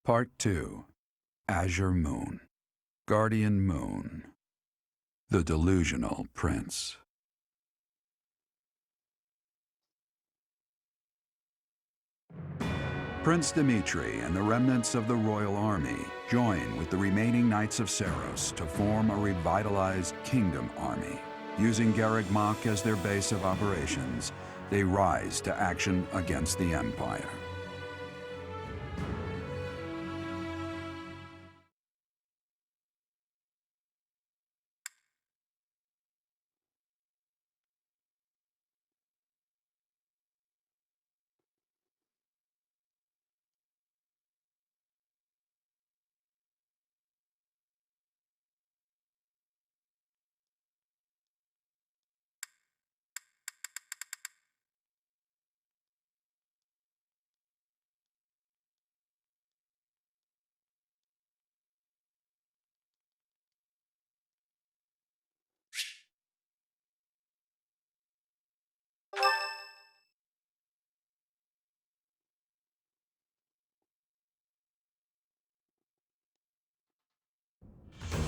Part 2. Azure Moon. Guardian Moon. The Delusional Prince. Prince Dimitri and the remnants of the royal army join with the remaining Knights of Seiros to form a revitalized kingdom army. Using Garreg Mach as their base of operations, they rise to action against the Empire.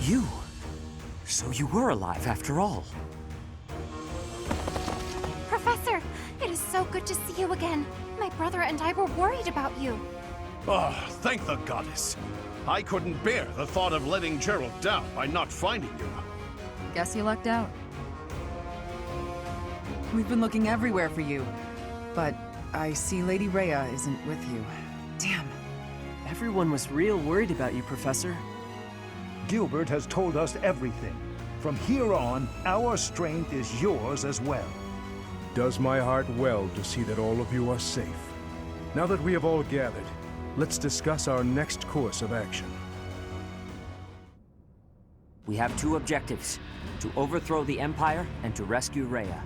You? So you were alive after all. Professor, it is so good to see you again. My brother and I were worried about you. Oh, thank the goddess. I couldn't bear the thought of letting Gerald down by not finding you. Guess you lucked out. We've been looking everywhere for you, but I see Lady Rhea isn't with you. Damn. Everyone was real worried about you, Professor. Gilbert has told us everything. From here on, our strength is yours as well. Does my heart well to see that all of you are safe. Now that we have all gathered, let's discuss our next course of action. We have two objectives: to overthrow the Empire and to rescue Rhea.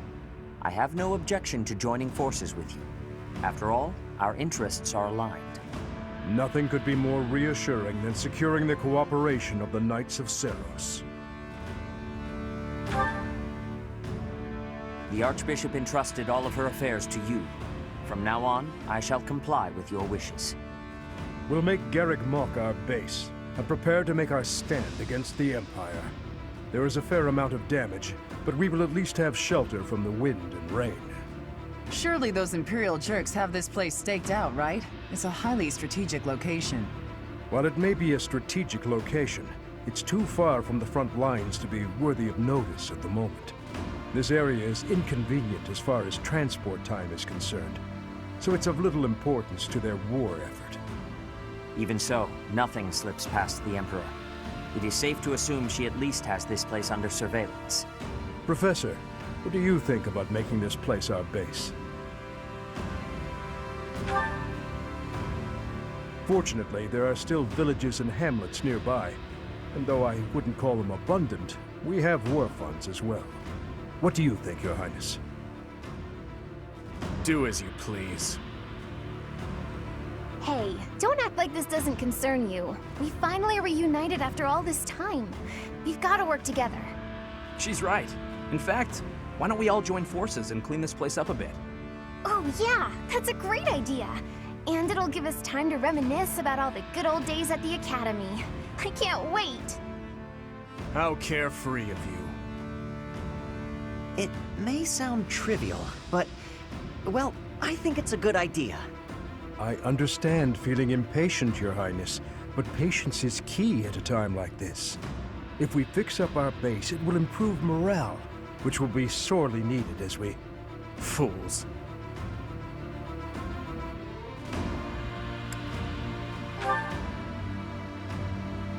I have no objection to joining forces with you. After all, our interests are aligned. Nothing could be more reassuring than securing the cooperation of the Knights of Seiros. The Archbishop entrusted all of her affairs to you. From now on, I shall comply with your wishes. We'll make Garreg Mach our base, and prepare to make our stand against the Empire. There is a fair amount of damage, but we will at least have shelter from the wind and rain. Surely those Imperial jerks have this place staked out, right? It's a highly strategic location. While it may be a strategic location, it's too far from the front lines to be worthy of notice at the moment. This area is inconvenient as far as transport time is concerned, so it's of little importance to their war effort. Even so, nothing slips past the Emperor. It is safe to assume she at least has this place under surveillance. Professor, what do you think about making this place our base? Fortunately, there are still villages and hamlets nearby, and though I wouldn't call them abundant, we have war funds as well. What do you think, Your Highness? Do as you please. Hey, don't act like this doesn't concern you. We finally reunited after all this time. We've got to work together. She's right. In fact, why don't we all join forces and clean this place up a bit? Oh yeah, that's a great idea. And it'll give us time to reminisce about all the good old days at the Academy. I can't wait. How carefree of you. It may sound trivial, but, well, I think it's a good idea. I understand feeling impatient, Your Highness, but patience is key at a time like this. If we fix up our base, it will improve morale, which will be sorely needed as we... Fools.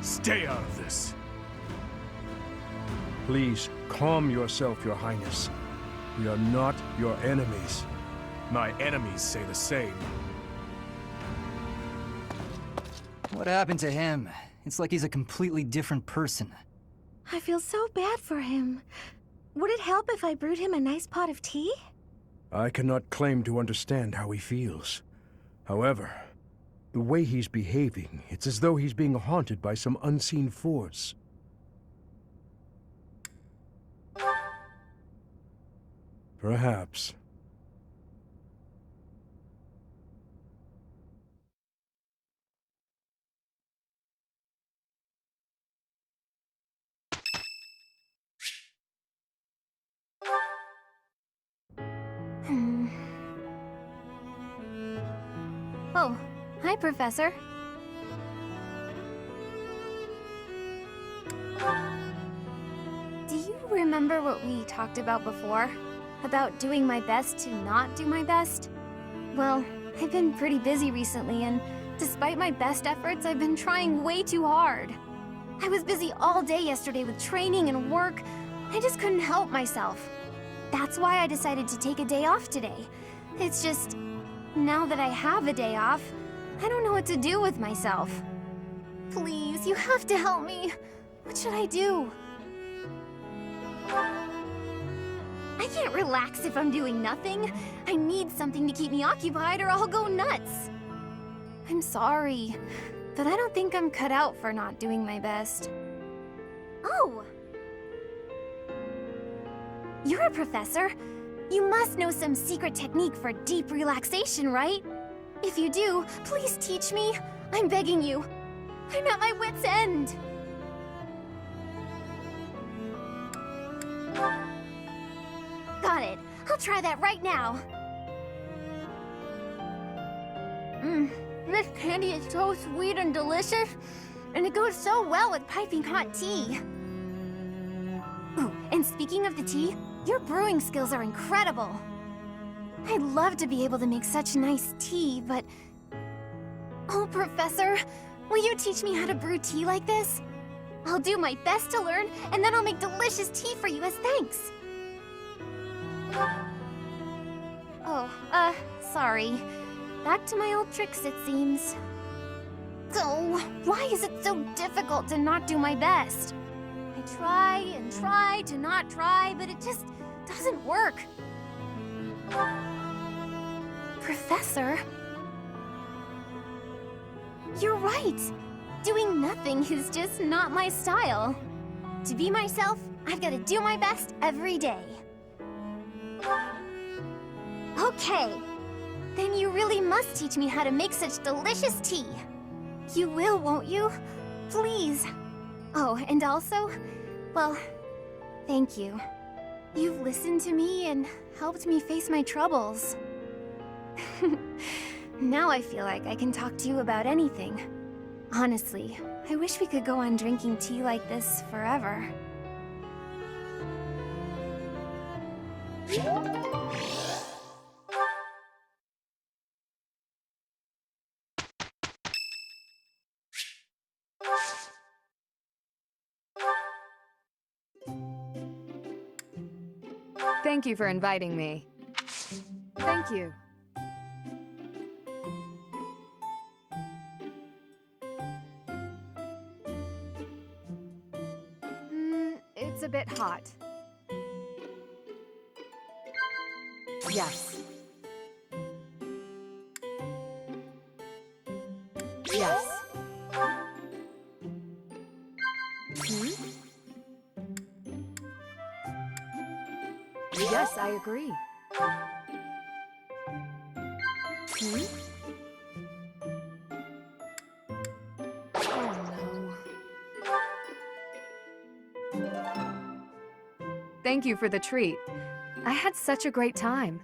Stay out of this. Please, calm yourself, Your Highness. We are not your enemies. My enemies say the same. What happened to him? It's like he's a completely different person. I feel so bad for him. Would it help if I brewed him a nice pot of tea? I cannot claim to understand how he feels. However, the way he's behaving, it's as though he's being haunted by some unseen force. Perhaps. Oh, hi, Professor. Do you remember what we talked about before? About doing my best to not do my best? Well, I've been pretty busy recently, and despite my best efforts, I've been trying way too hard. I was busy all day yesterday with training and work. I just couldn't help myself. That's why I decided to take a day off today. It's just, now that I have a day off, I don't know what to do with myself. Please, you have to help me. What should I do? I can't relax if I'm doing nothing. I need something to keep me occupied or I'll go nuts. I'm sorry, but I don't think I'm cut out for not doing my best. Oh! You're a professor. You must know some secret technique for deep relaxation, right? If you do, please teach me. I'm begging you. I'm at my wit's end. Got it. I'll try that right now. This candy is so sweet and delicious, and it goes so well with piping hot tea. Ooh, and speaking of the tea, your brewing skills are incredible. I'd love to be able to make such nice tea, but... Oh, Professor, will you teach me how to brew tea like this? I'll do my best to learn, and then I'll make delicious tea for you as thanks. Oh, sorry. Back to my old tricks, it seems. Oh, why is it so difficult to not do my best? I try and try to not try, but it just doesn't work. Professor? You're right. Doing nothing is just not my style. To be myself, I've got to do my best every day. Okay. Then you really must teach me how to make such delicious tea. You will, won't you? Please. Oh, and also, well, thank you. You've listened to me and helped me face my troubles. Now I feel like I can talk to you about anything. Honestly, I wish we could go on drinking tea like this forever. Thank you for inviting me. Thank you. It's a bit hot. Yes. Yes. Yes, I agree. Oh no. Thank you for the treat. I had such a great time.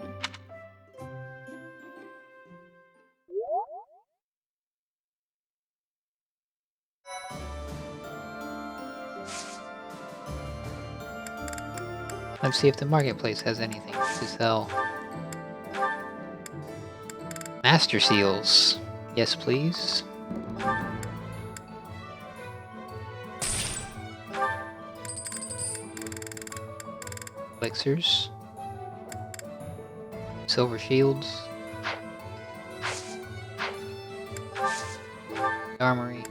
Let's see if the marketplace has anything to sell. Master seals. Yes, please. Elixirs. Silver shields. Armory.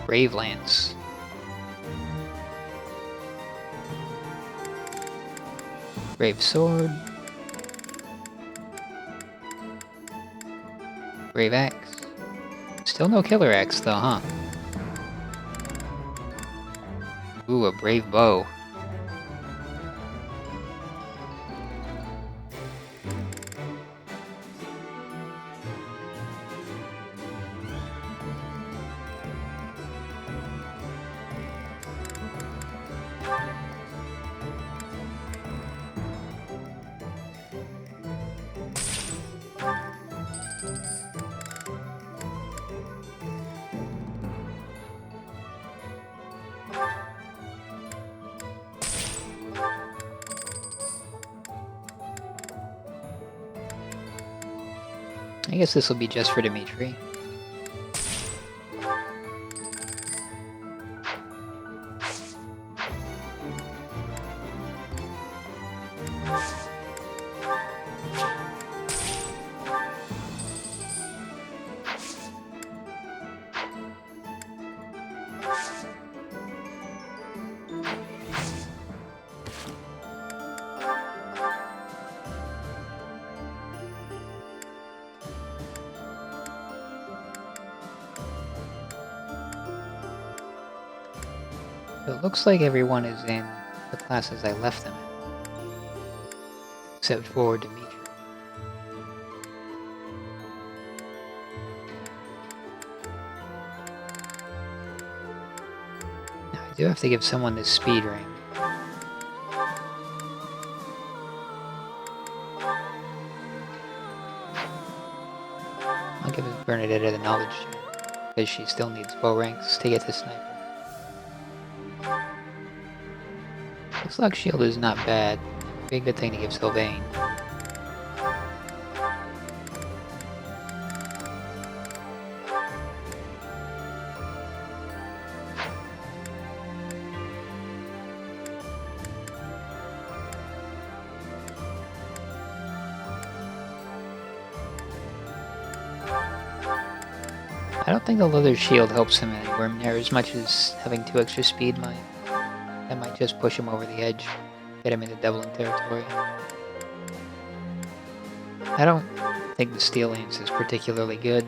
Brave lance. Brave sword. Brave axe. Still no killer axe though, huh? Ooh, a brave bow. I guess this will be just for Dimitri. So it looks like everyone is in the classes I left them in. Except for Dimitri. Now I do have to give someone this speed ring. I'll give Bernadette the knowledge gem, because she still needs bow ranks to get to sniper. Looks like shield is not bad. Be a good thing to give Sylvain. I don't think the leather shield helps him anywhere near as much as having 2 extra speed might. That might just push him over the edge, get him into doubling territory. I don't think the steel lance is particularly good,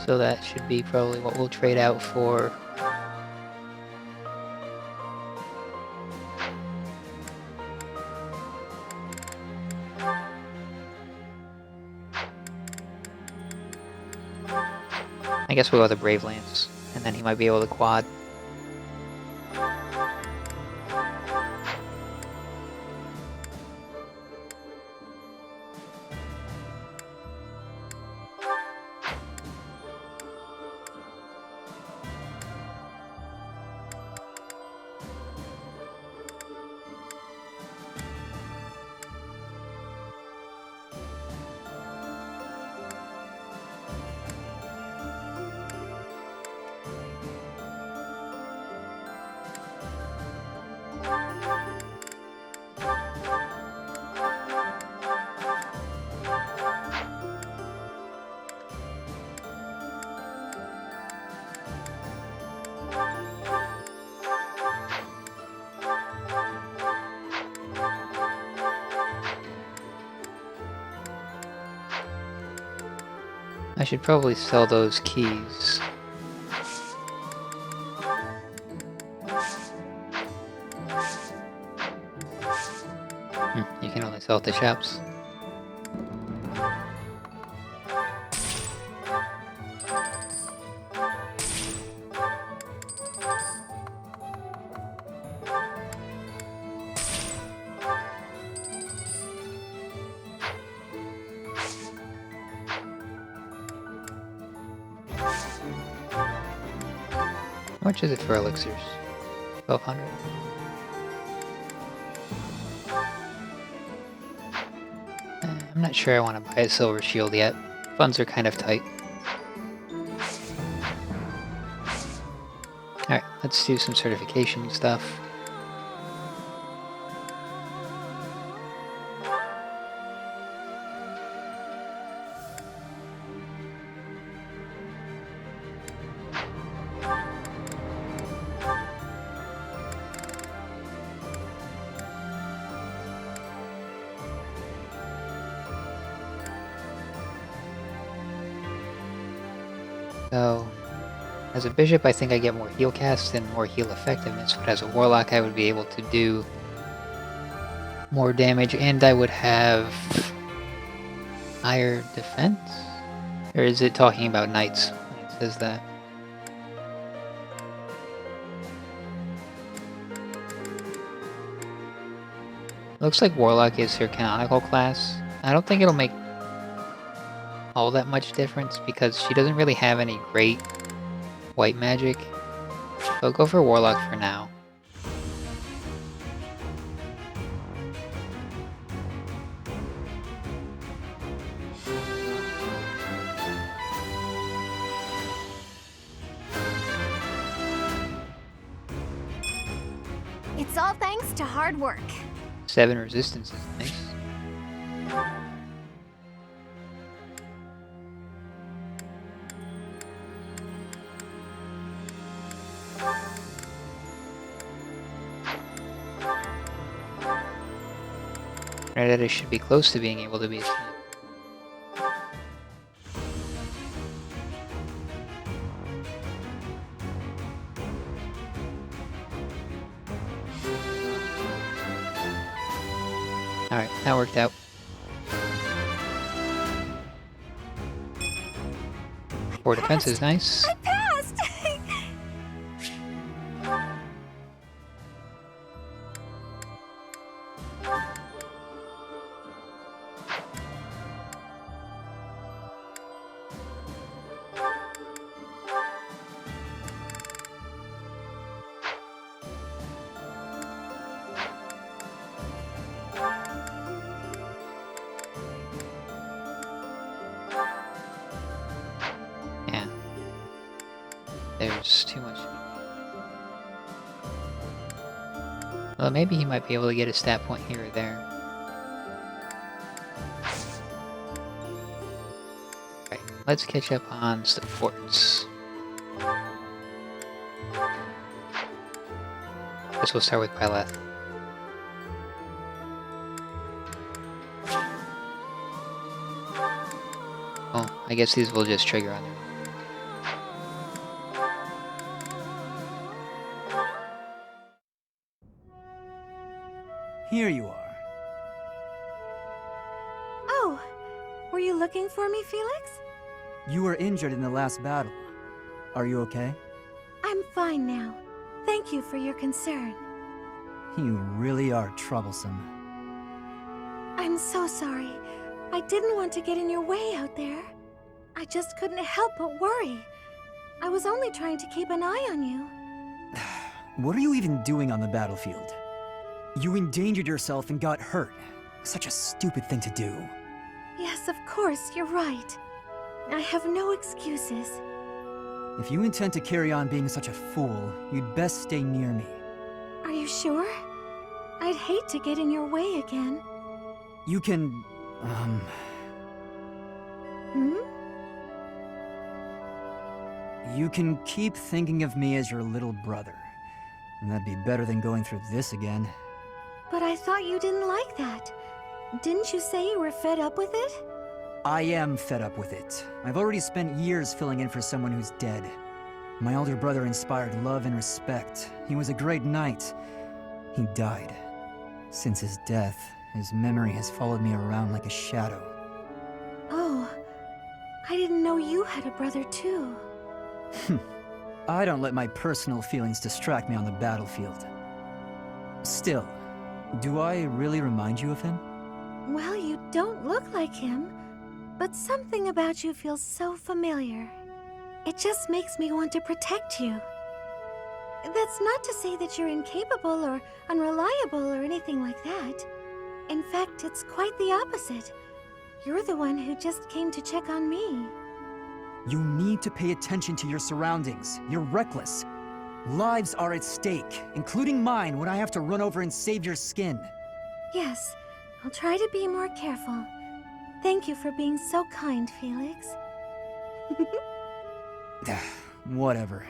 so that should be probably what we'll trade out for. I guess we'll go with the Brave Lance, and then he might be able to quad. I should probably sell those keys. You can only sell at the shops. How much is it for elixirs? 1200. I'm not sure I want to buy a silver shield yet. Funds are kind of tight. Alright, let's do some certification stuff. So, as a bishop I think I get more heal cast and more heal effectiveness, but as a warlock I would be able to do more damage and I would have higher defense? Or is it talking about knights when it says that? Looks like warlock is her canonical class. I don't think it'll make all that much difference because she doesn't really have any great white magic. So I'll go for warlock for now. It's all thanks to hard work. 7 resistance is nice. That should be close to being able to be a snake. Alright, that worked out. Four defense is nice. I passed! Yeah. There's too much. Well, maybe he might be able to get a stat point here or there. Right, let's catch up on supports. Guess we'll start with Byleth. Oh, I guess these will just trigger on their own. Here you are. Oh, were you looking for me, Felix? You were injured in the last battle. Are you okay? I'm fine now. Thank you for your concern. You really are troublesome. I'm so sorry. I didn't want to get in your way out there. I just couldn't help but worry. I was only trying to keep an eye on you. What are you even doing on the battlefield? You endangered yourself and got hurt. Such a stupid thing to do. Yes, of course, you're right. I have no excuses. If you intend to carry on being such a fool, you'd best stay near me. Are you sure? I'd hate to get in your way again. You can, Hmm? You can keep thinking of me as your little brother. And that'd be better than going through this again. But I thought you didn't like that. Didn't you say you were fed up with it? I am fed up with it. I've already spent years filling in for someone who's dead. My older brother inspired love and respect. He was a great knight. He died. Since his death, his memory has followed me around like a shadow. Oh, I didn't know you had a brother too. I don't let my personal feelings distract me on the battlefield. Still, do I really remind you of him? Well, you don't look like him, but something about you feels so familiar. It just makes me want to protect you. That's not to say that you're incapable or unreliable or anything like that. In fact, it's quite the opposite. You're the one who just came to check on me. You need to pay attention to your surroundings. You're reckless. Lives are at stake, including mine when I have to run over and save your skin. Yes, I'll try to be more careful. Thank you for being so kind, Felix. Whatever.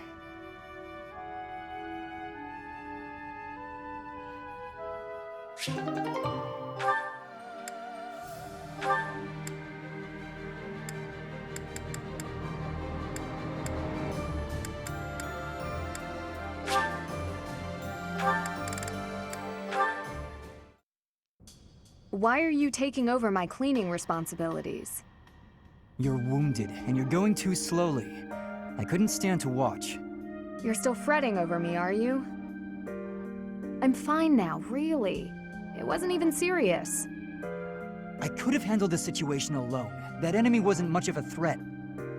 Why are you taking over my cleaning responsibilities? You're wounded, and you're going too slowly. I couldn't stand to watch. You're still fretting over me, are you? I'm fine now, really. It wasn't even serious. I could have handled the situation alone. That enemy wasn't much of a threat.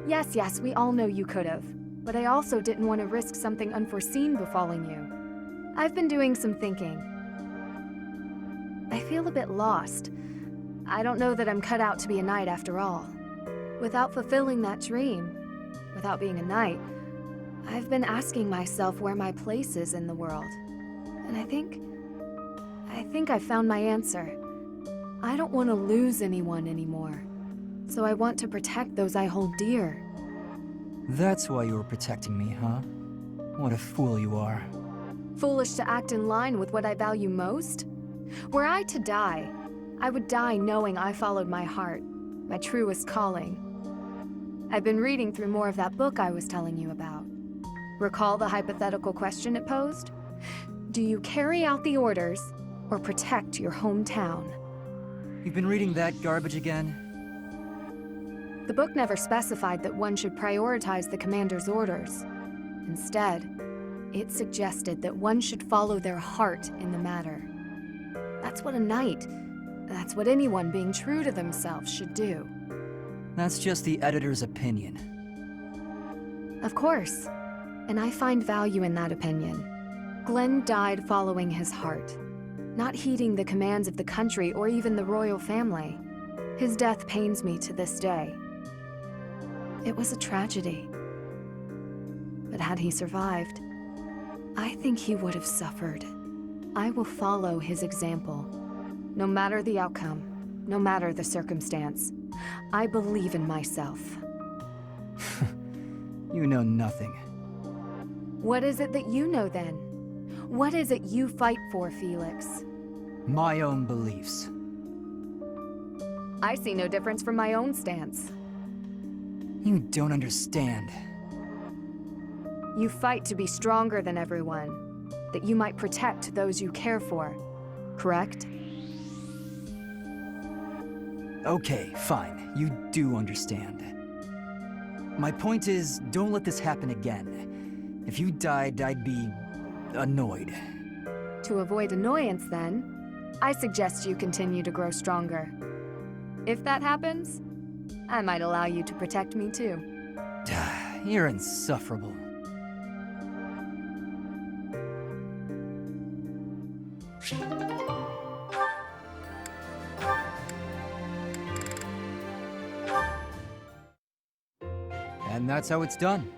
Yes, we all know you could have. But I also didn't want to risk something unforeseen befalling you. I've been doing some thinking. I feel a bit lost. I don't know that I'm cut out to be a knight after all. Without fulfilling that dream, without being a knight, I've been asking myself where my place is in the world. And I think I think I found my answer. I don't want to lose anyone anymore. So I want to protect those I hold dear. That's why you were protecting me, huh? What a fool you are. Foolish to act in line with what I value most? Were I to die, I would die knowing I followed my heart, my truest calling. I've been reading through more of that book I was telling you about. Recall the hypothetical question it posed? Do you carry out the orders or protect your hometown? You've been reading that garbage again? The book never specified that one should prioritize the commander's orders. Instead, it suggested that one should follow their heart in the matter. That's what a knight, that's what anyone being true to themselves should do. That's just the editor's opinion. Of course, and I find value in that opinion. Glenn died following his heart, not heeding the commands of the country or even the royal family. His death pains me to this day. It was a tragedy. But had he survived, I think he would have suffered. I will follow his example. No matter the outcome, no matter the circumstance, I believe in myself. You know nothing. What is it that you know then? What is it you fight for, Felix? My own beliefs. I see no difference from my own stance. You don't understand. You fight to be stronger than everyone, that you might protect those you care for, correct? Okay, fine. You do understand. My point is, don't let this happen again. If you died, I'd be annoyed. To avoid annoyance, then, I suggest you continue to grow stronger. If that happens, I might allow you to protect me too. You're insufferable. And that's how it's done.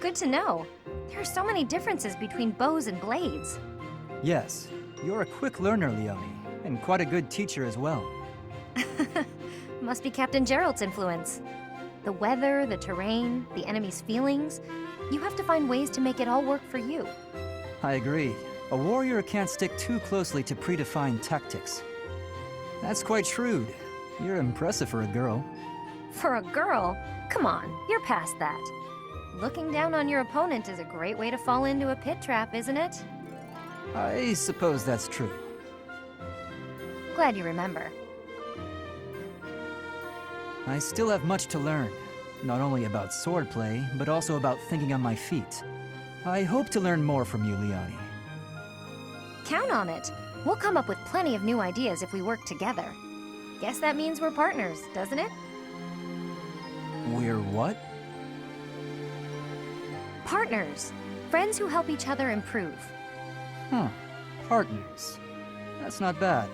Good to know. There are so many differences between bows and blades. Yes, you're a quick learner, Leonie, and quite a good teacher as well. Must be Captain Gerald's influence. The weather, the terrain, the enemy's feelings. You have to find ways to make it all work for you. I agree. A warrior can't stick too closely to predefined tactics. That's quite shrewd. You're impressive for a girl. For a girl? Come on, you're past that. Looking down on your opponent is a great way to fall into a pit trap, isn't it? I suppose that's true. Glad you remember. I still have much to learn. Not only about swordplay, but also about thinking on my feet. I hope to learn more from you, Leonie. Count on it. We'll come up with plenty of new ideas if we work together. Guess that means we're partners, doesn't it? We're what? Partners. Friends who help each other improve. Huh. Partners. That's not bad.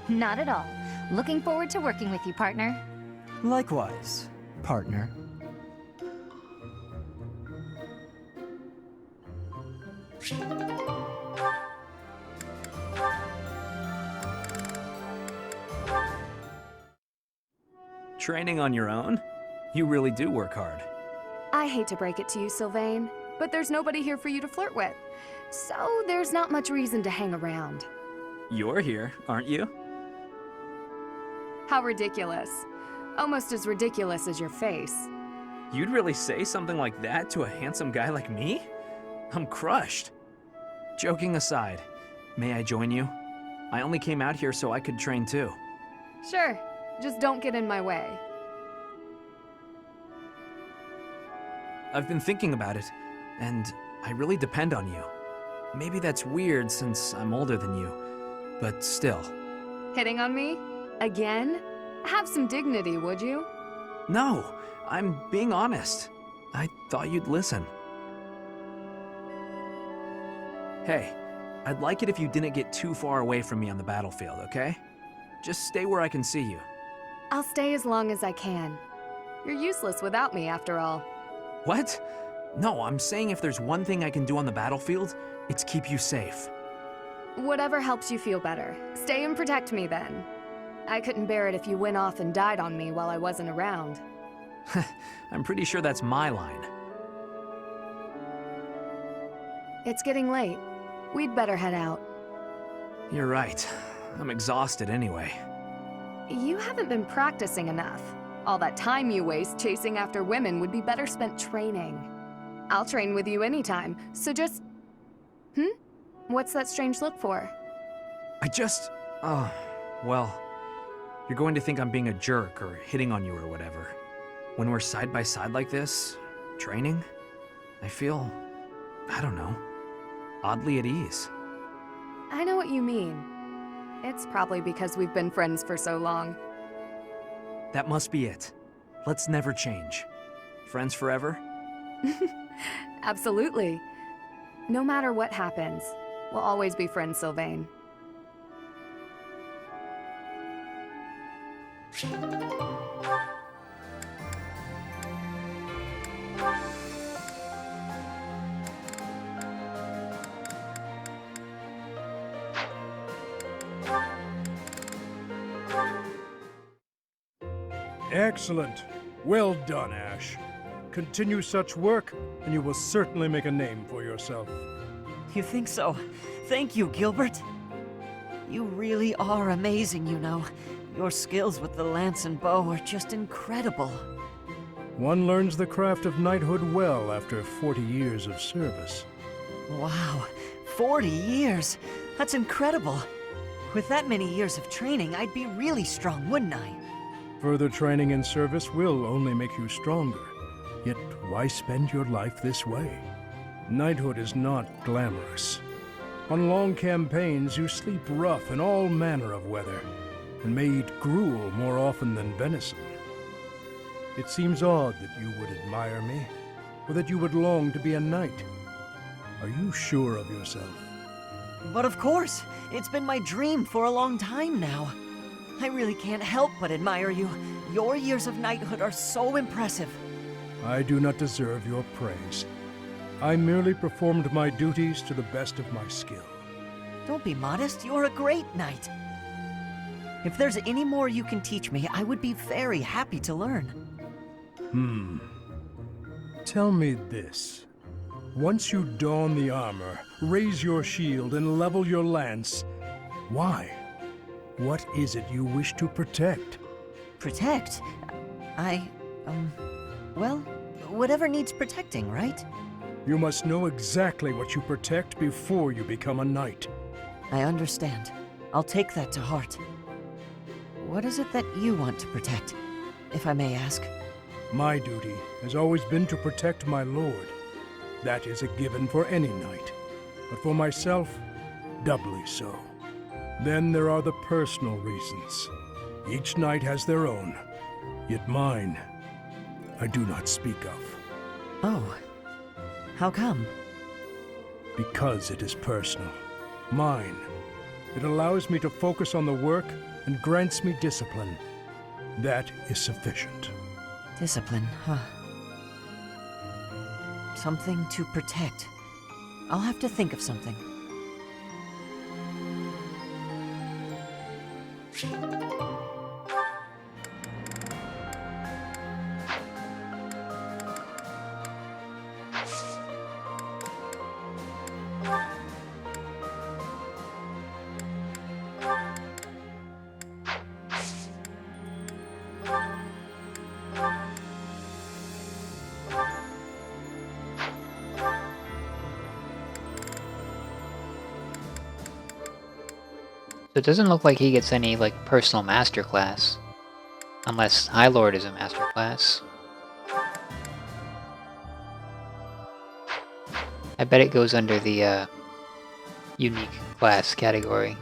Not at all. Looking forward to working with you, partner. Likewise, partner. Training on your own? You really do work hard. I hate to break it to you, Sylvain, but there's nobody here for you to flirt with. So there's not much reason to hang around. You're here, aren't you? How ridiculous. Almost as ridiculous as your face. You'd really say something like that to a handsome guy like me? I'm crushed. Joking aside, may I join you? I only came out here so I could train too. Sure, just don't get in my way. I've been thinking about it, and I really depend on you. Maybe that's weird since I'm older than you, but still. Hitting on me? Again? Have some dignity, would you? No, I'm being honest. I thought you'd listen. Hey, I'd like it if you didn't get too far away from me on the battlefield, okay? Just stay where I can see you. I'll stay as long as I can. You're useless without me, after all. What? No, I'm saying if there's one thing I can do on the battlefield, it's keep you safe. Whatever helps you feel better. Stay and protect me then. I couldn't bear it if you went off and died on me while I wasn't around. I'm pretty sure that's my line. It's getting late. We'd better head out. You're right. I'm exhausted anyway. You haven't been practicing enough. All that time you waste chasing after women would be better spent training. I'll train with you anytime, so just... What's that strange look for? Oh, well, you're going to think I'm being a jerk or hitting on you or whatever. When we're side by side like this, training, I feel, I don't know, oddly at ease. I know what you mean. It's probably because we've been friends for so long. That must be it. Let's never change. Friends forever? Absolutely. No matter what happens, we'll always be friends, Sylvain. Excellent. Well done, Ash. Continue such work, and you will certainly make a name for yourself. You think so? Thank you, Gilbert. You really are amazing, you know. Your skills with the lance and bow are just incredible. One learns the craft of knighthood well after 40 years of service. Wow, 40 years? That's incredible. With that many years of training, I'd be really strong, wouldn't I? Further training and service will only make you stronger. Yet why spend your life this way? Knighthood is not glamorous. On long campaigns, you sleep rough in all manner of weather, and may eat gruel more often than venison. It seems odd that you would admire me, or that you would long to be a knight. Are you sure of yourself? But of course, it's been my dream for a long time now. I really can't help but admire you. Your years of knighthood are so impressive. I do not deserve your praise. I merely performed my duties to the best of my skill. Don't be modest, you're a great knight. If there's any more you can teach me, I would be very happy to learn. Tell me this. Once you don the armor, raise your shield, and level your lance, why? What is it you wish to protect? Protect? Well, whatever needs protecting, right? You must know exactly what you protect before you become a knight. I understand. I'll take that to heart. What is it that you want to protect, if I may ask? My duty has always been to protect my lord. That is a given for any knight. But for myself, doubly so. Then there are the personal reasons. Each knight has their own. Yet mine, I do not speak of. Oh. How come? Because it is personal. Mine. It allows me to focus on the work and grants me discipline. That is sufficient. Discipline, huh? Something to protect. I'll have to think of something. So it doesn't look like he gets any, like, personal master class. Unless High Lord is a master class. I bet it goes under the, unique class category.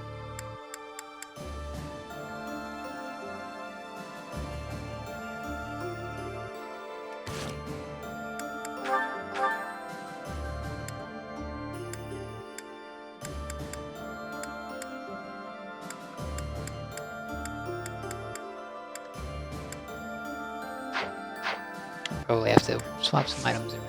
Probably have to swap some items around.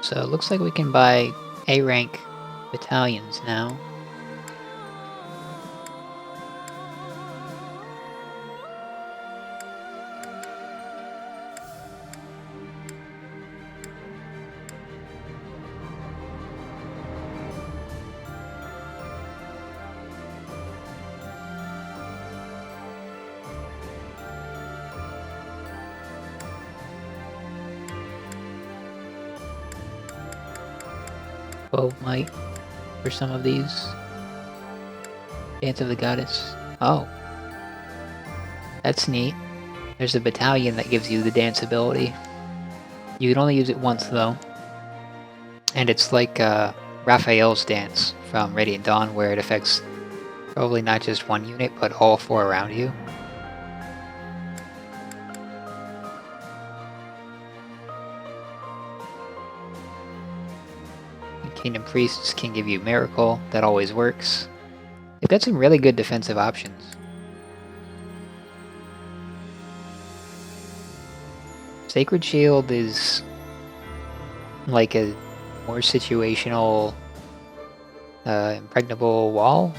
So it looks like we can buy A rank battalions now. Might for some of these. Dance of the Goddess. Oh. That's neat. There's a battalion that gives you the dance ability. You can only use it once though. And it's like Raphael's dance from Radiant Dawn, where it affects probably not just one unit, but all 4 around you. Kingdom Priests can give you Miracle, that always works. They've got some really good defensive options. Sacred Shield is like a more situational, impregnable wall.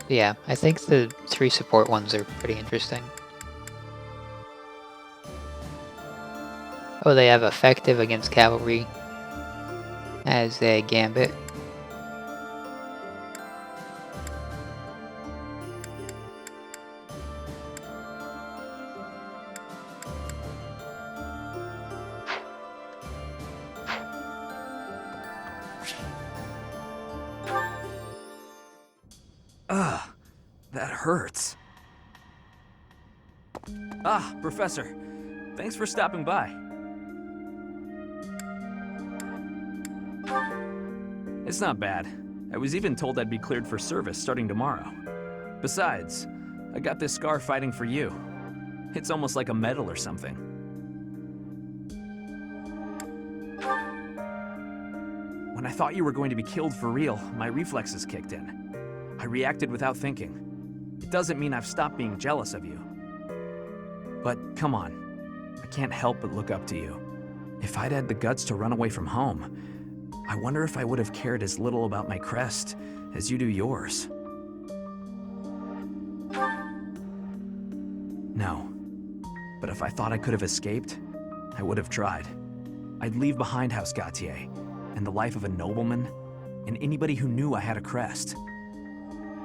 Yeah, I think the 3 support ones are pretty interesting. Oh, they have effective against cavalry as a gambit. Ugh, that hurts. Ah, Professor. Thanks for stopping by. It's not bad. I was even told I'd be cleared for service starting tomorrow. Besides, I got this scar fighting for you. It's almost like a medal or something. When I thought you were going to be killed for real, my reflexes kicked in. I reacted without thinking. It doesn't mean I've stopped being jealous of you. But come on, I can't help but look up to you. If I'd had the guts to run away from home, I wonder if I would have cared as little about my crest as you do yours. No, but if I thought I could have escaped, I would have tried. I'd leave behind House Gautier and the life of a nobleman and anybody who knew I had a crest.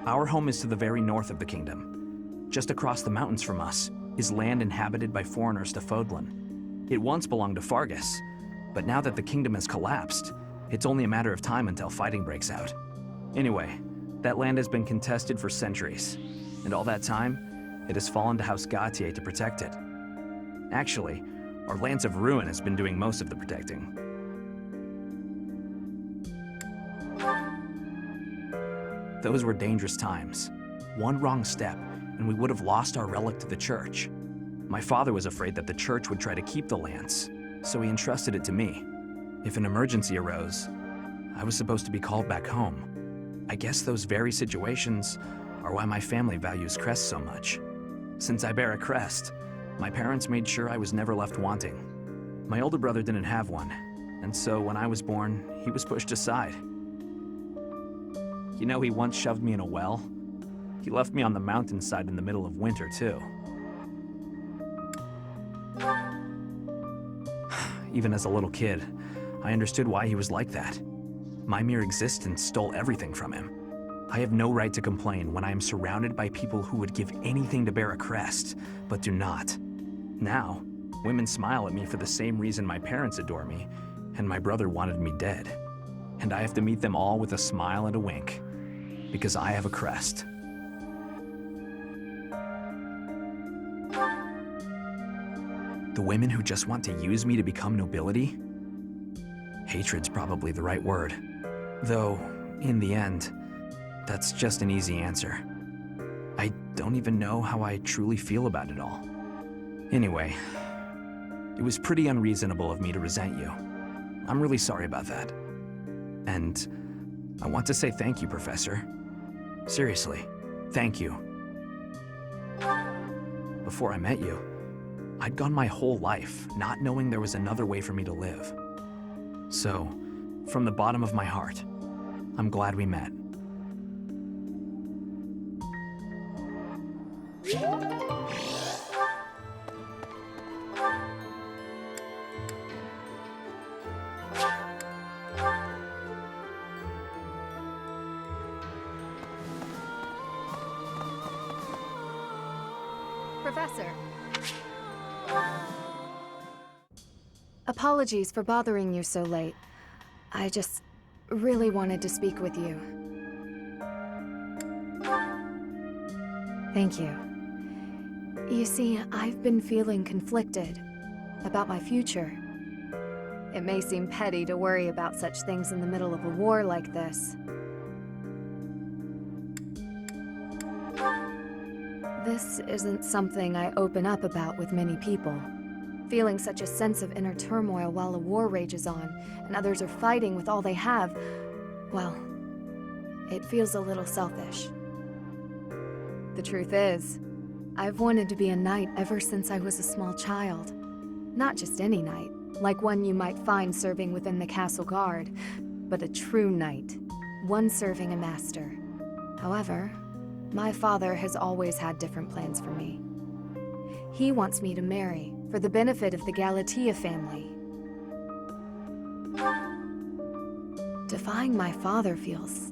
Our home is to the very north of the kingdom. Just across the mountains from us is land inhabited by foreigners to Fodlan. It once belonged to Fargus, but now that the kingdom has collapsed, it's only a matter of time until fighting breaks out. Anyway, that land has been contested for centuries, and all that time, it has fallen to House Gautier to protect it. Actually, our Lance of Ruin has been doing most of the protecting. Those were dangerous times. One wrong step, and we would have lost our relic to the church. My father was afraid that the church would try to keep the lance, so he entrusted it to me. If an emergency arose, I was supposed to be called back home. I guess those very situations are why my family values crests so much. Since I bear a crest, my parents made sure I was never left wanting. My older brother didn't have one, and so when I was born, he was pushed aside. You know, he once shoved me in a well. He left me on the mountainside in the middle of winter, too. Even as a little kid, I understood why he was like that. My mere existence stole everything from him. I have no right to complain when I am surrounded by people who would give anything to bear a crest, but do not. Now, women smile at me for the same reason my parents adore me, and my brother wanted me dead. And I have to meet them all with a smile and a wink, because I have a crest. The women who just want to use me to become nobility? Hatred's probably the right word. Though, in the end, that's just an easy answer. I don't even know how I truly feel about it all. Anyway, it was pretty unreasonable of me to resent you. I'm really sorry about that. And I want to say thank you, Professor. Seriously, Thank you. Before I met you, I'd gone my whole life not knowing there was another way for me to live. So, from the bottom of my heart, I'm glad we met. Professor. Apologies for bothering you so late. I just really wanted to speak with you. Thank you. You see, I've been feeling conflicted about my future. It may seem petty to worry about such things in the middle of a war like this. This isn't something I open up about with many people. Feeling such a sense of inner turmoil while a war rages on, and others are fighting with all they have, well, it feels a little selfish. The truth is, I've wanted to be a knight ever since I was a small child. Not just any knight, like one you might find serving within the castle guard, but a true knight, one serving a master. However, my father has always had different plans for me. He wants me to marry, for the benefit of the Galatea family. Defying my father feels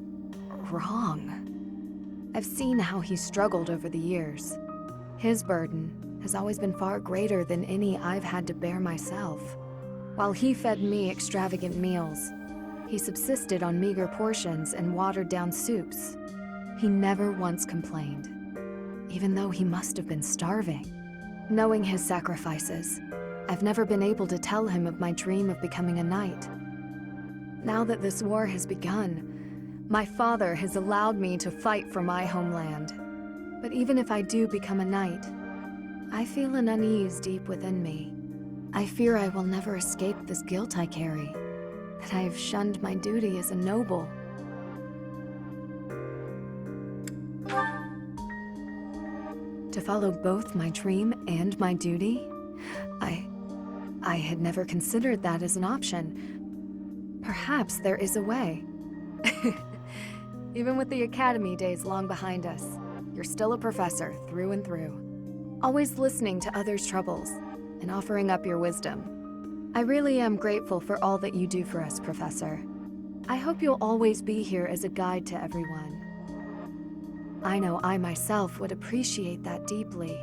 wrong. I've seen how he's struggled over the years. His burden has always been far greater than any I've had to bear myself. While he fed me extravagant meals, he subsisted on meager portions and watered-down soups. He never once complained, even though he must have been starving. Knowing his sacrifices, I've never been able to tell him of my dream of becoming a knight. Now that this war has begun, my father has allowed me to fight for my homeland. But even if I do become a knight, I feel an unease deep within me. I fear I will never escape this guilt I carry, that I have shunned my duty as a noble. To follow both my dream and my duty? I had never considered that as an option. Perhaps there is a way. Even with the academy days long behind us, you're still a professor through and through. Always listening to others' troubles and offering up your wisdom. I really am grateful for all that you do for us, Professor. I hope you'll always be here as a guide to everyone. I know I myself would appreciate that deeply.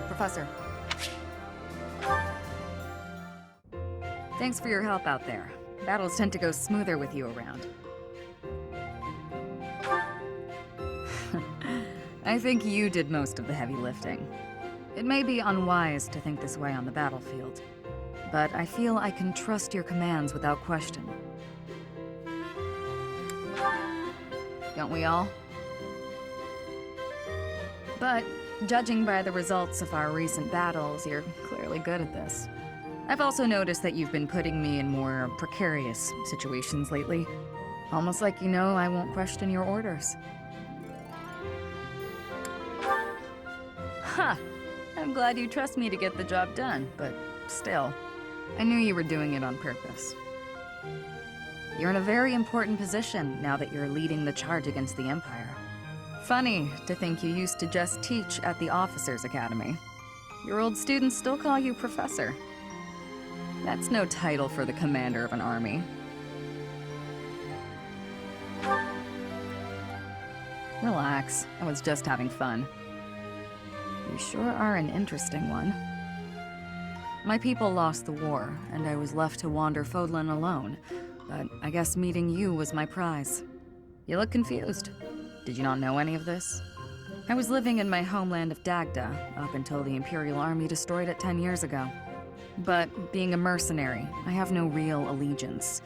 Professor. Thanks for your help out there. Battles tend to go smoother with you around. I think you did most of the heavy lifting. It may be unwise to think this way on the battlefield, but I feel I can trust your commands without question. Don't we all? But judging by the results of our recent battles, you're clearly good at this. I've also noticed that you've been putting me in more precarious situations lately. Almost like you know I won't question your orders. Huh! I'm glad you trust me to get the job done, but still, I knew you were doing it on purpose. You're in a very important position now that you're leading the charge against the Empire. Funny to think you used to just teach at the Officers' Academy. Your old students still call you Professor. That's no title for the commander of an army. Relax, I was just having fun. You sure are an interesting one. My people lost the war, and I was left to wander Fodlan alone, but I guess meeting you was my prize. You look confused. Did you not know any of this? I was living in my homeland of Dagda up until the Imperial Army destroyed it 10 years ago. But being a mercenary, I have no real allegiance.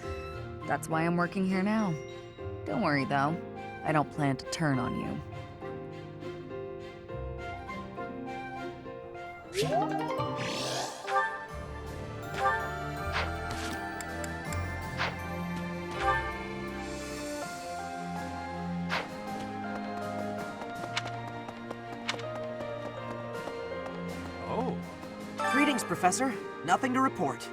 That's why I'm working here now. Don't worry though, I don't plan to turn on you. Oh. Greetings, Professor. Nothing to report.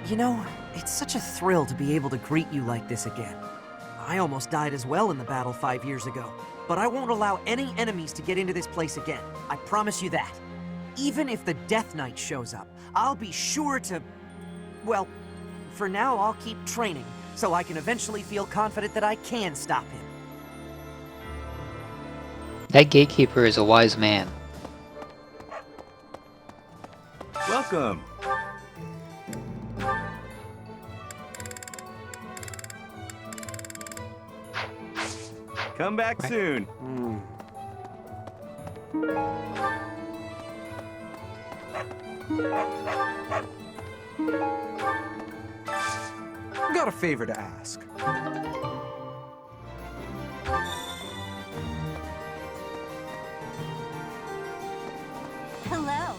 You know, it's such a thrill to be able to greet you like this again. I almost died as well in the battle 5 years ago, but I won't allow any enemies to get into this place again. I promise you that. Even if the Death Knight shows up, I'll be sure to... Well, for now I'll keep training, so I can eventually feel confident that I can stop him. That gatekeeper is a wise man. Welcome. Come back soon. Got a favor to ask. Hello.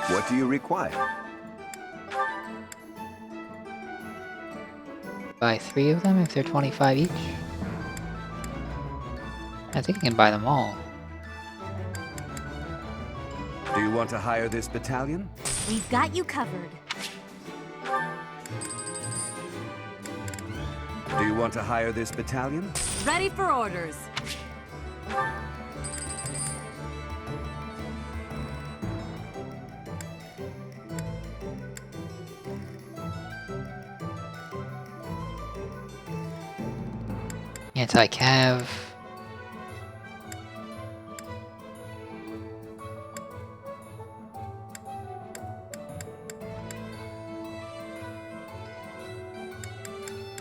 What do you require? Buy 3 of them if they're 25 each. I think I can buy them all. Do you want to hire this battalion? We've got you covered. Do you want to hire this battalion? Ready for orders. Anti-cav.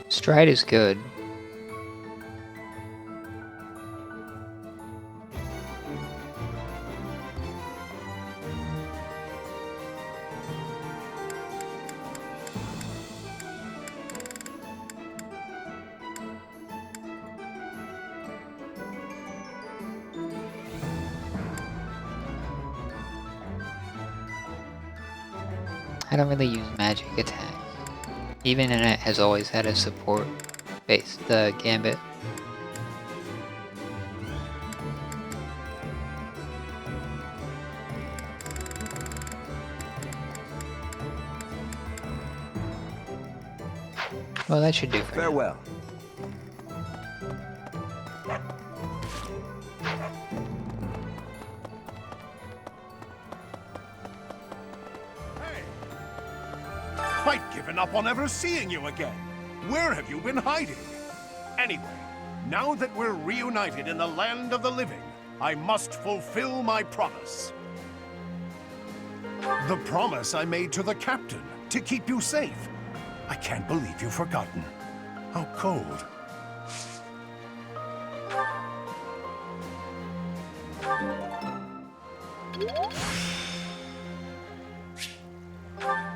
Stride is good. I don't really use magic attacks. Even in it has always had a support based gambit. Well, that should do for now. Farewell. Quite given up on ever seeing you again. Where have you been hiding? Anyway, now that we're reunited in the land of the living, I must fulfill my promise. The promise I made to the captain, to keep you safe. I can't believe you've forgotten. How cold.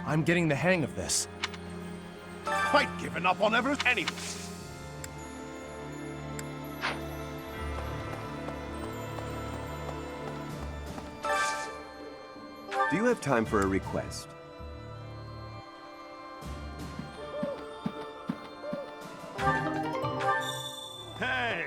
I'm getting the hang of this. Quite given up on ever... Anyway. Do you have time for a request? Hey!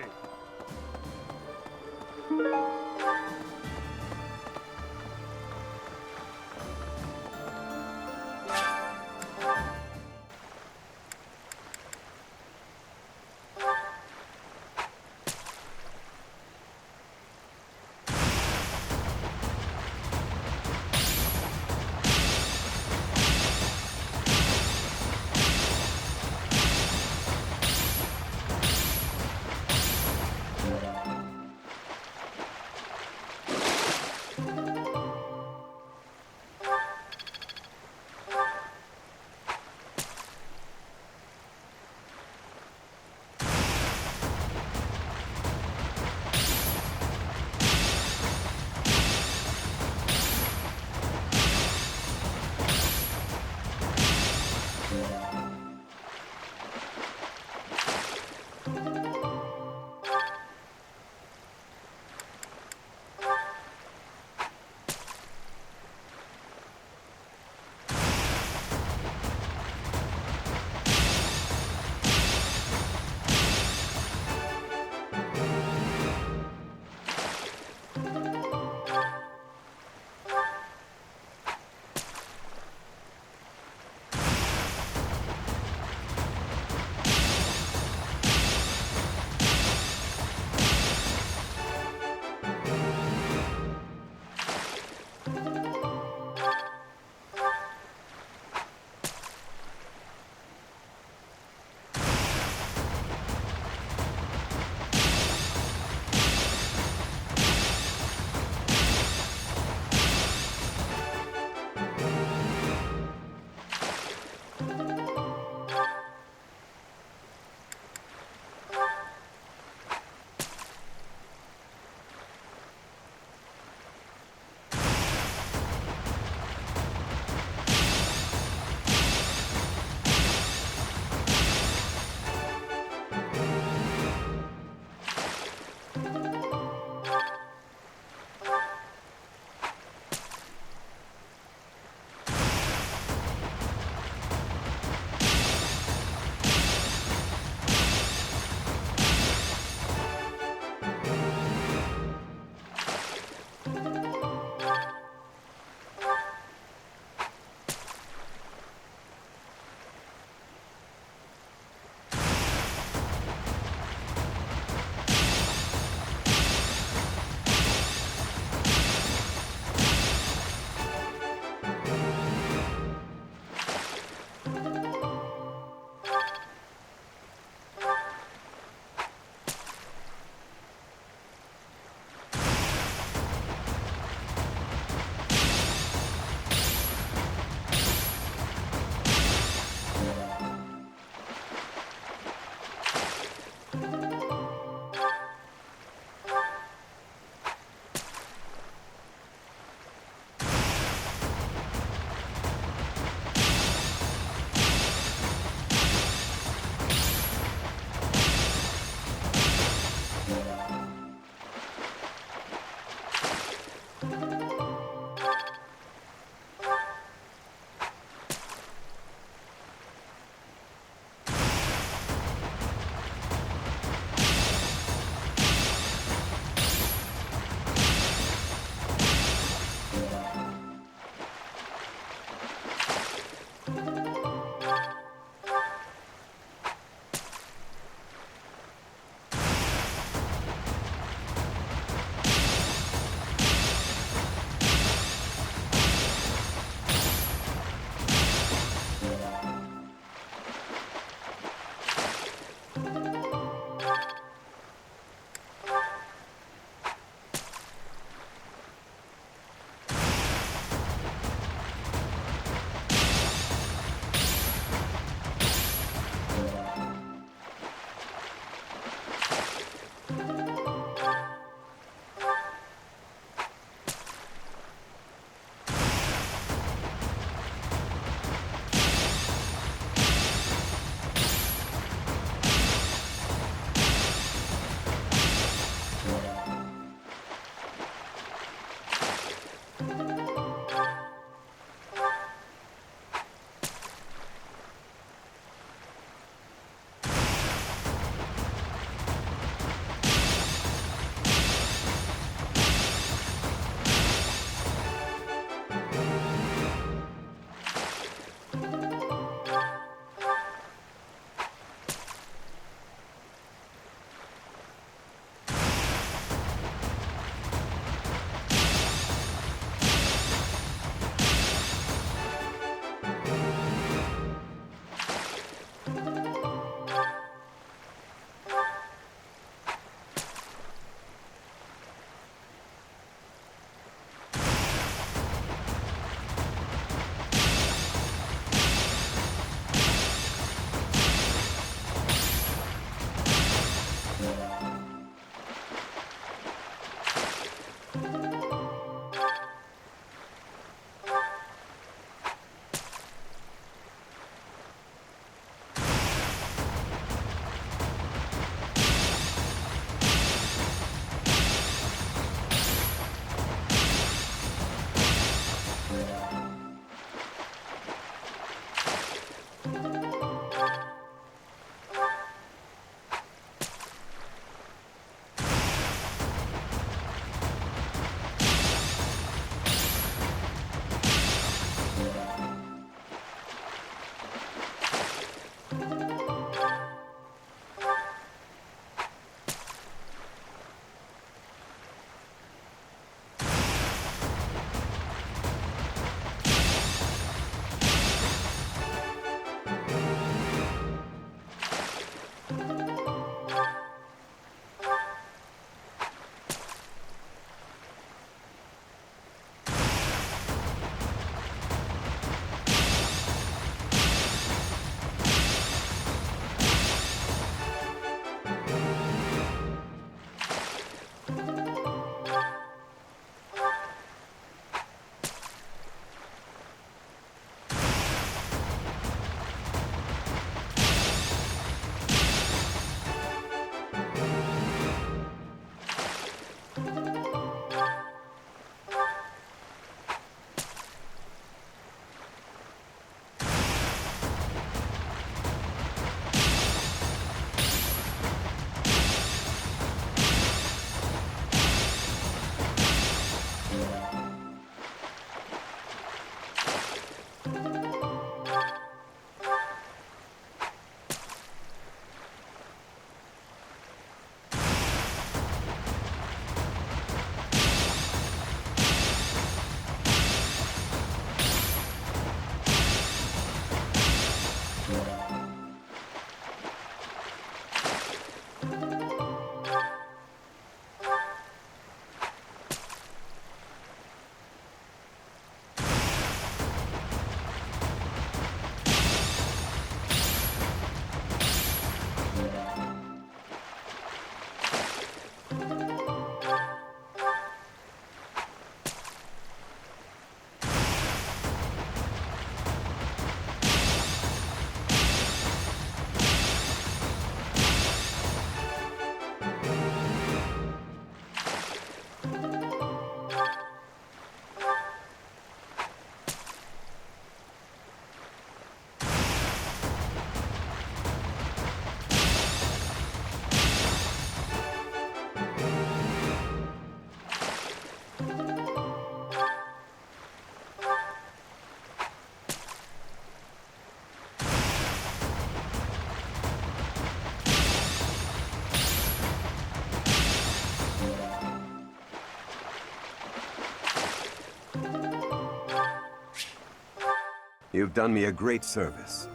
You've done me a great service.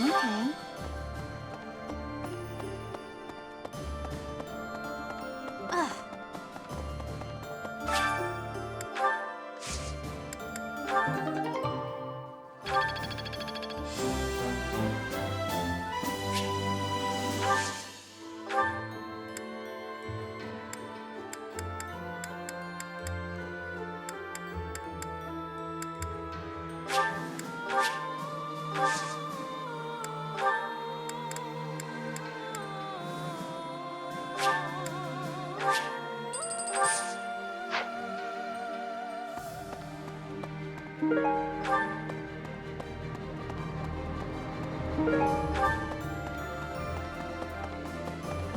Okay. Ugh.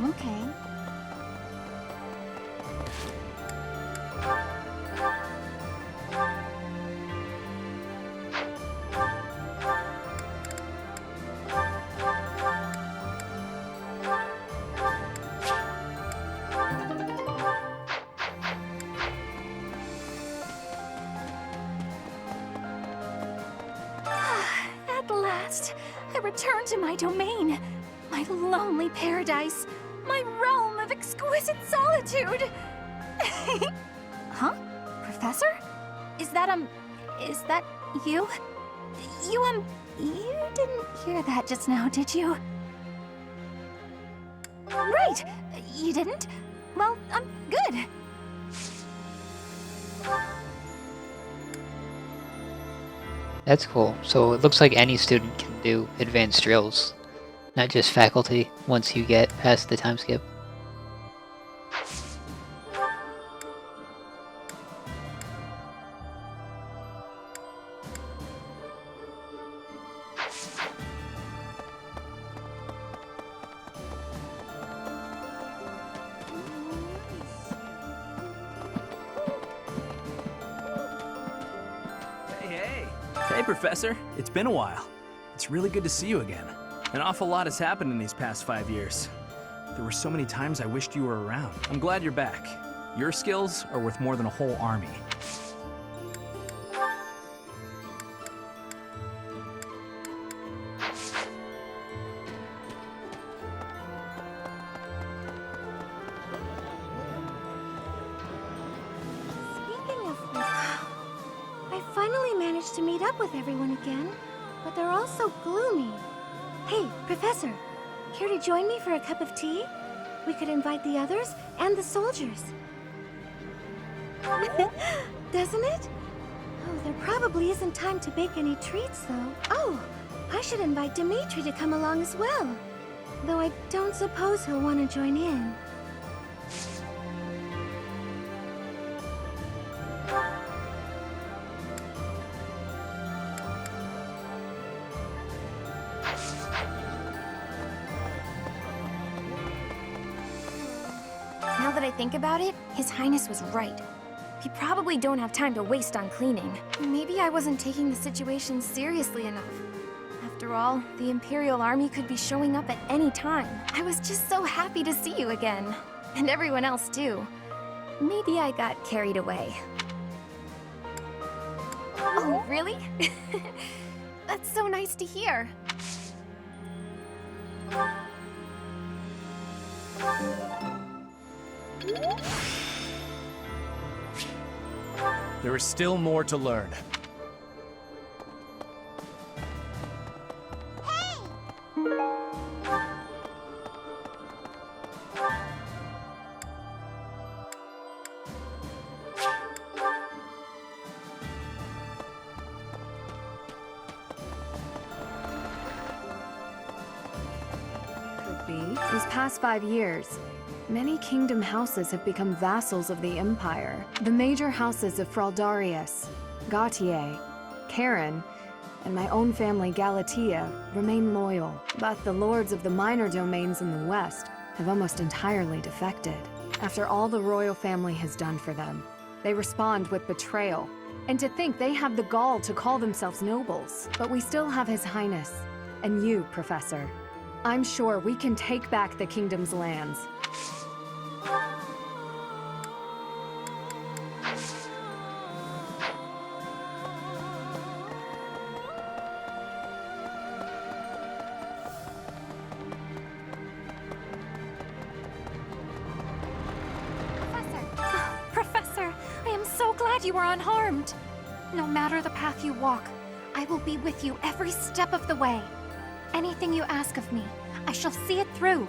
Okay. At last, I return to my domain, my lonely paradise, my realm of exquisite solitude. Huh? Professor? Is that you? You didn't hear that just now, did you? Right! You didn't? Well, good. That's cool. So it looks like any student can do advanced drills, not just faculty, once you get past the time skip. Hey, Professor. It's been a while. It's really good to see you again. An awful lot has happened in these past 5 years. There were so many times I wished you were around. I'm glad you're back. Your skills are worth more than a whole army. Speaking of I finally managed to meet up with everyone again, but they're all so gloomy. Hey, Professor, care to join me for a cup of tea? We could invite the others and the soldiers. Doesn't it? Oh, there probably isn't time to bake any treats, though. Oh, I should invite Dimitri to come along as well. Though I don't suppose he'll want to join in. Now that I think about it, His Highness was right. We probably don't have time to waste on cleaning. Maybe I wasn't taking the situation seriously enough. After all, the Imperial Army could be showing up at any time. I was just so happy to see you again. And everyone else too. Maybe I got carried away. Oh, really? That's so nice to hear. There is still more to learn. Could be. These past 5 years, many kingdom houses have become vassals of the Empire. The major houses of Fraldarius, Gautier, Karen, and my own family Galatea remain loyal. But the lords of the minor domains in the west have almost entirely defected. After all the royal family has done for them, they respond with betrayal. And to think they have the gall to call themselves nobles. But we still have His Highness, and you, Professor. I'm sure we can take back the kingdom's lands. I'm so glad you are unharmed. No matter the path you walk, I will be with you every step of the way. Anything you ask of me, I shall see it through.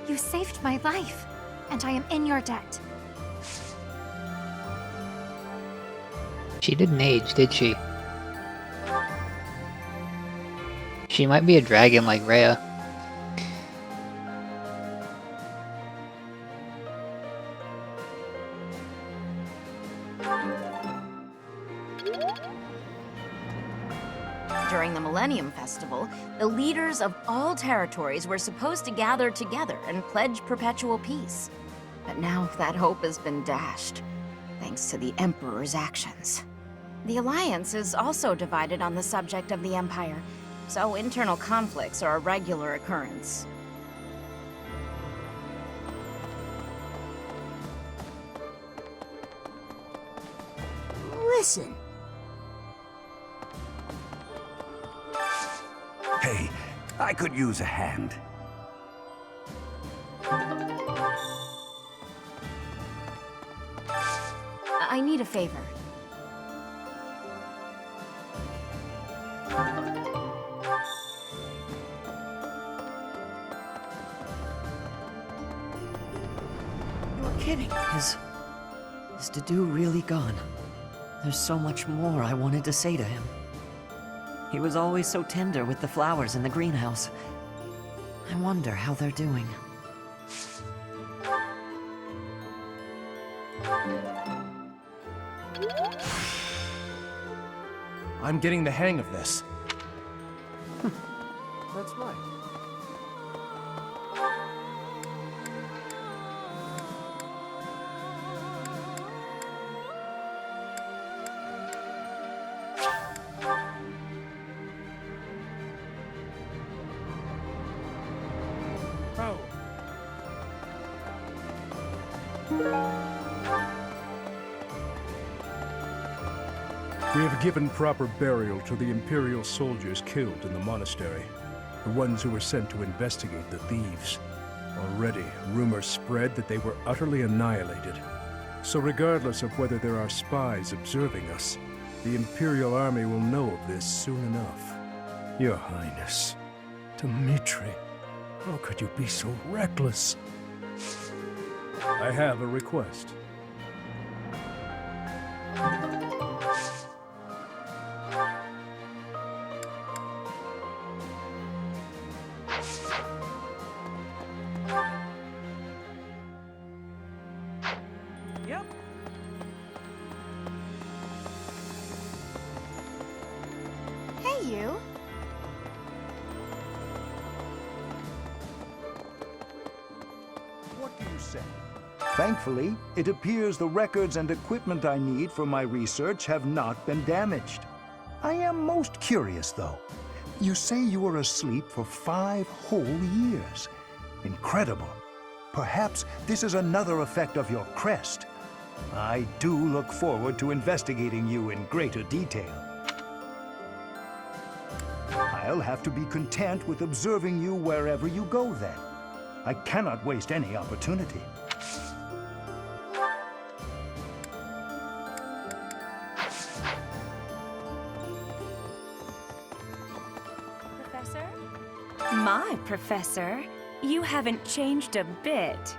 You saved my life, and I am in your debt. She didn't age, did she? She might be a dragon like Rhea. During the Millennium Festival, the leaders of all territories were supposed to gather together and pledge perpetual peace. But now that hope has been dashed, thanks to the Emperor's actions. The Alliance is also divided on the subject of the Empire, so internal conflicts are a regular occurrence. Listen. Hey, I could use a hand. I need a favor. You're kidding. Is Dedu really gone? There's so much more I wanted to say to him. He was always so tender with the flowers in the greenhouse. I wonder how they're doing. I'm getting the hang of this. That's right. We have given proper burial to the Imperial soldiers killed in the monastery, the ones who were sent to investigate the thieves. Already, rumors spread that they were utterly annihilated. So regardless of whether there are spies observing us, the Imperial army will know of this soon enough. Your Highness, Dmitri, how could you be so reckless? I have a request. Yep. Hey, you. What do you say? Thankfully, it appears the records and equipment I need for my research have not been damaged. I am most curious, though. You say you were asleep for 5 whole years. Incredible. Perhaps this is another effect of your crest. I do look forward to investigating you in greater detail. I'll have to be content with observing you wherever you go, then. I cannot waste any opportunity. Professor? My professor, you haven't changed a bit.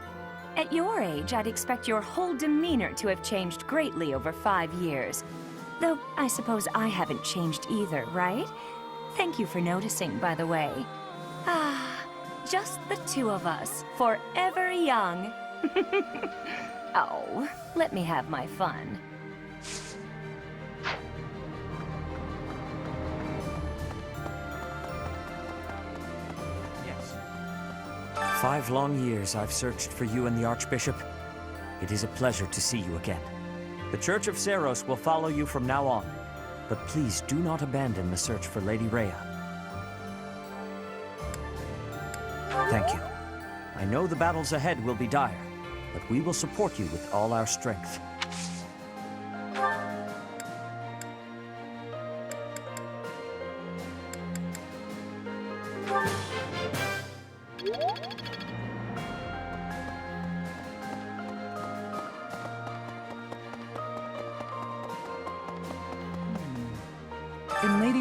At your age, I'd expect your whole demeanor to have changed greatly over 5 years. Though, I suppose I haven't changed either, right? Thank you for noticing, by the way. Ah, just the two of us, forever young. Oh, let me have my fun. Yes. 5 long years I've searched for you and the Archbishop. It is a pleasure to see you again. The Church of Seiros will follow you from now on, but please do not abandon the search for Lady Rhea. Thank you. I know the battles ahead will be dire, but we will support you with all our strength.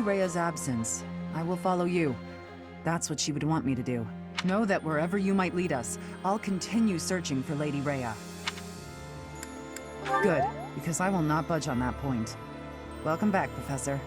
Lady Rhea's absence, I will follow you. That's what she would want me to do. Know that wherever you might lead us, I'll continue searching for Lady Rhea. Good, because I will not budge on that point. Welcome back, Professor.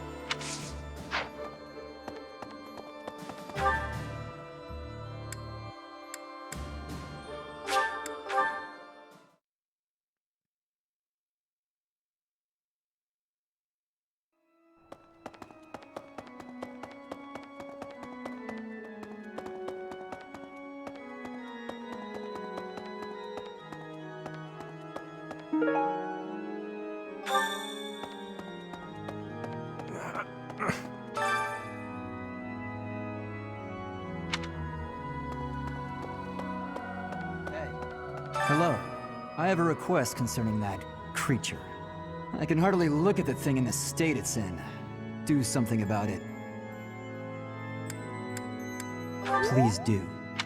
Hello. I have a request concerning that creature. I can hardly look at the thing in the state it's in. Do something about it. Please do.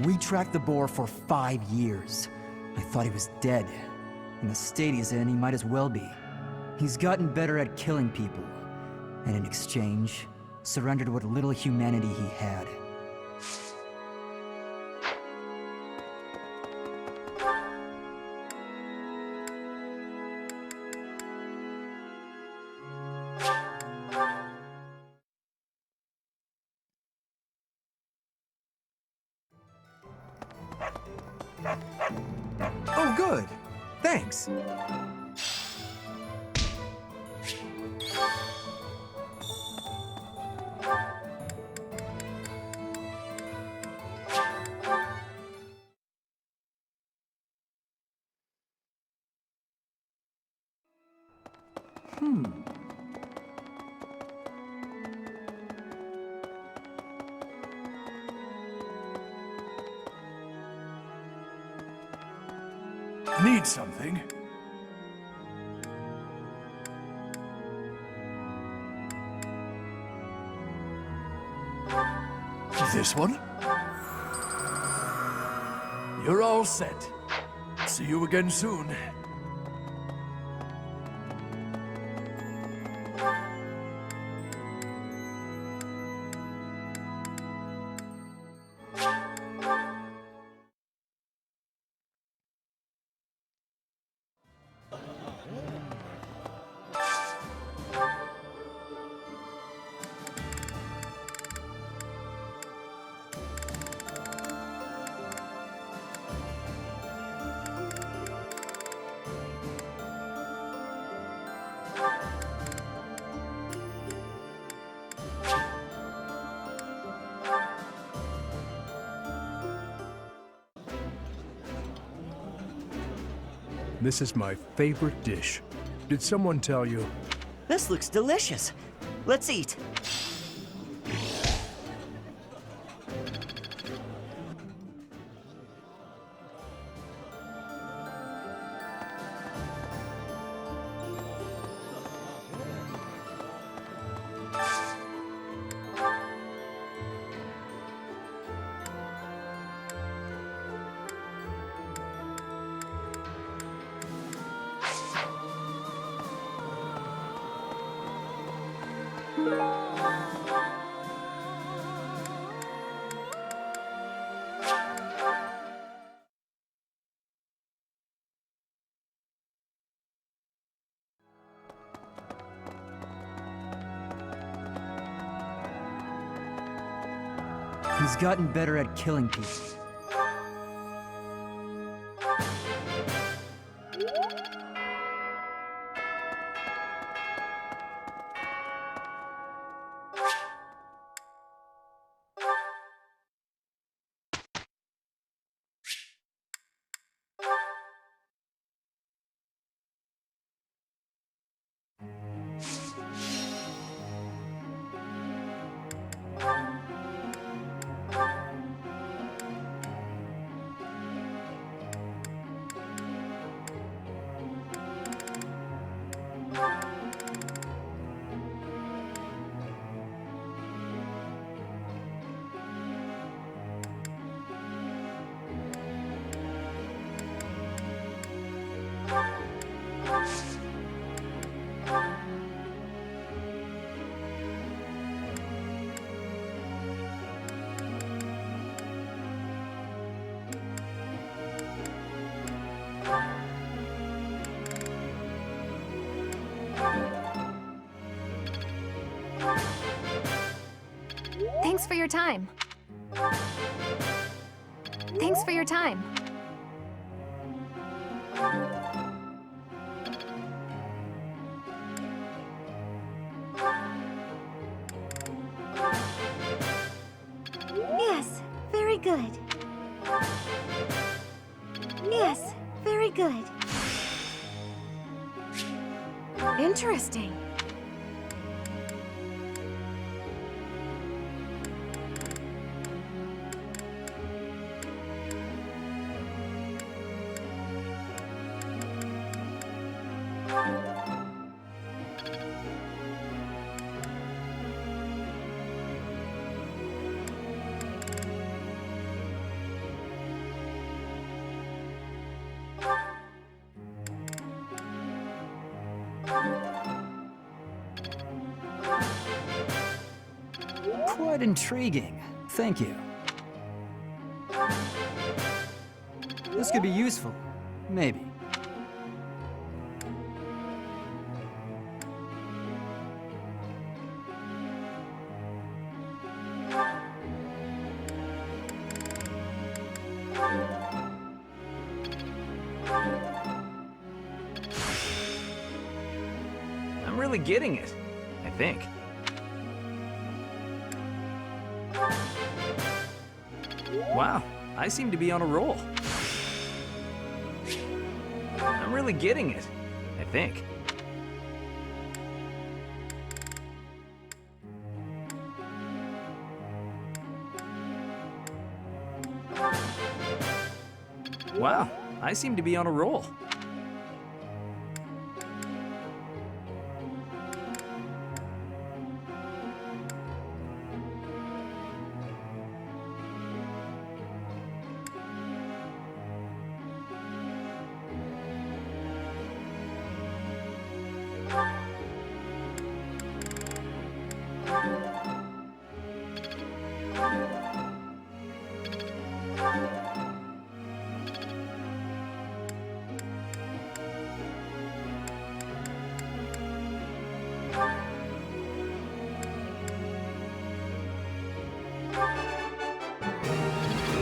We tracked the boar for 5 years. I thought he was dead. In the state he's in, he might as well be. He's gotten better at killing people, and in exchange, surrendered what little humanity he had. Oh, good. Thanks. Need something? This one? You're all set. See you again soon. This is my favorite dish. Did someone tell you? This looks delicious. Let's eat. He's gotten better at killing people. Thanks for your time. Thanks for your time. Yes, very good. Yes, very good. Interesting. Quite intriguing. Thank you. This could be useful. Maybe. I'm really getting it, I think. Wow, I seem to be on a roll. I'm really getting it, I think. Wow, I seem to be on a roll.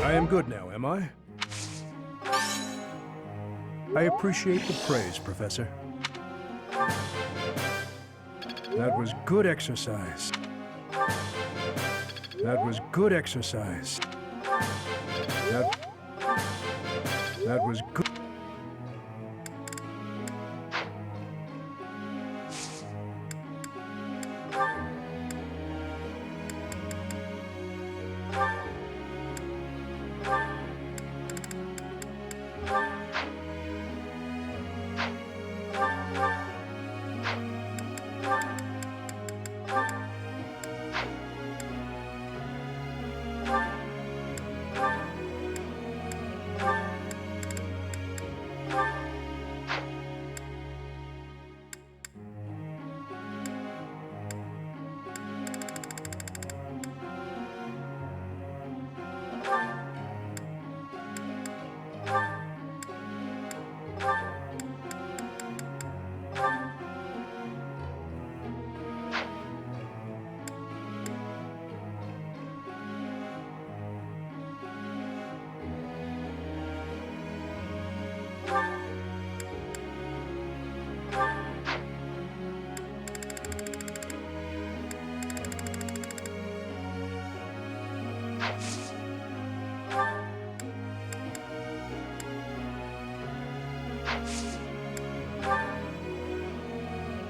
I am good now, am I? I appreciate the praise, Professor. That was good exercise. That was good exercise. That was good.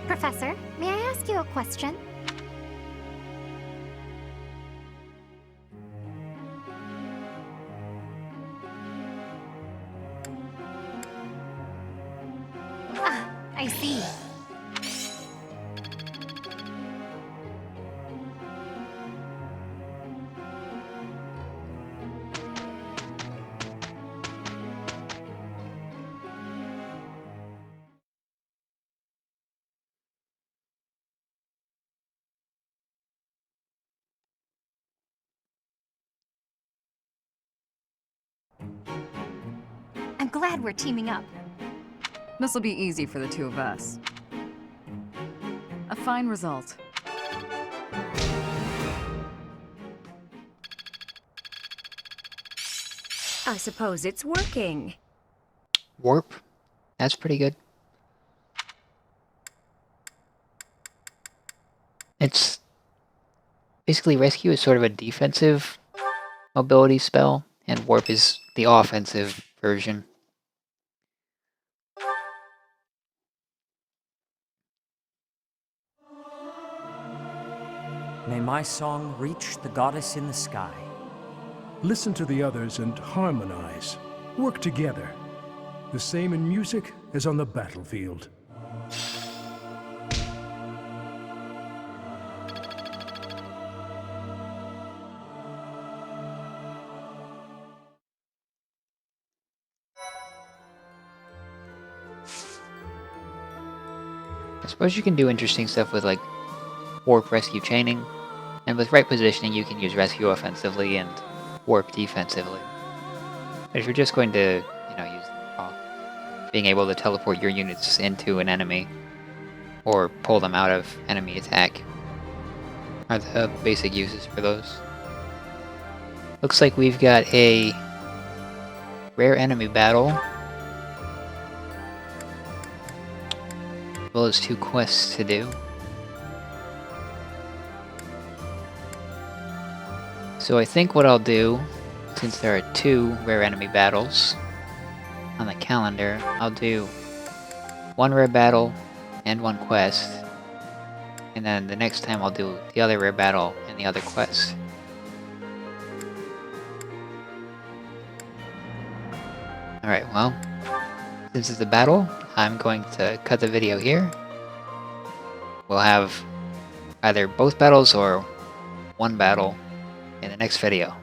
Professor, may I ask you a question? Ah, I see. I'm glad we're teaming up. This'll be easy for the two of us. A fine result. I suppose it's working. Warp. That's pretty good. It's basically rescue is sort of a defensive mobility spell, and warp is the offensive version. May my song reach the goddess in the sky. Listen to the others and harmonize. Work together. The same in music as on the battlefield. I suppose you can do interesting stuff with like warp rescue chaining, and with right positioning you can use rescue offensively and warp defensively. But if you're just going to, use being able to teleport your units into an enemy or pull them out of enemy attack are the basic uses for those. Looks like we've got a rare enemy battle, as well as 2 quests to do. So I think what I'll do, since there are 2 rare enemy battles on the calendar, I'll do 1 rare battle and 1 quest, and then the next time I'll do the other rare battle and the other quest. Alright, well, since it's a battle, I'm going to cut the video here. We'll have either both battles or 1 battle in the next video.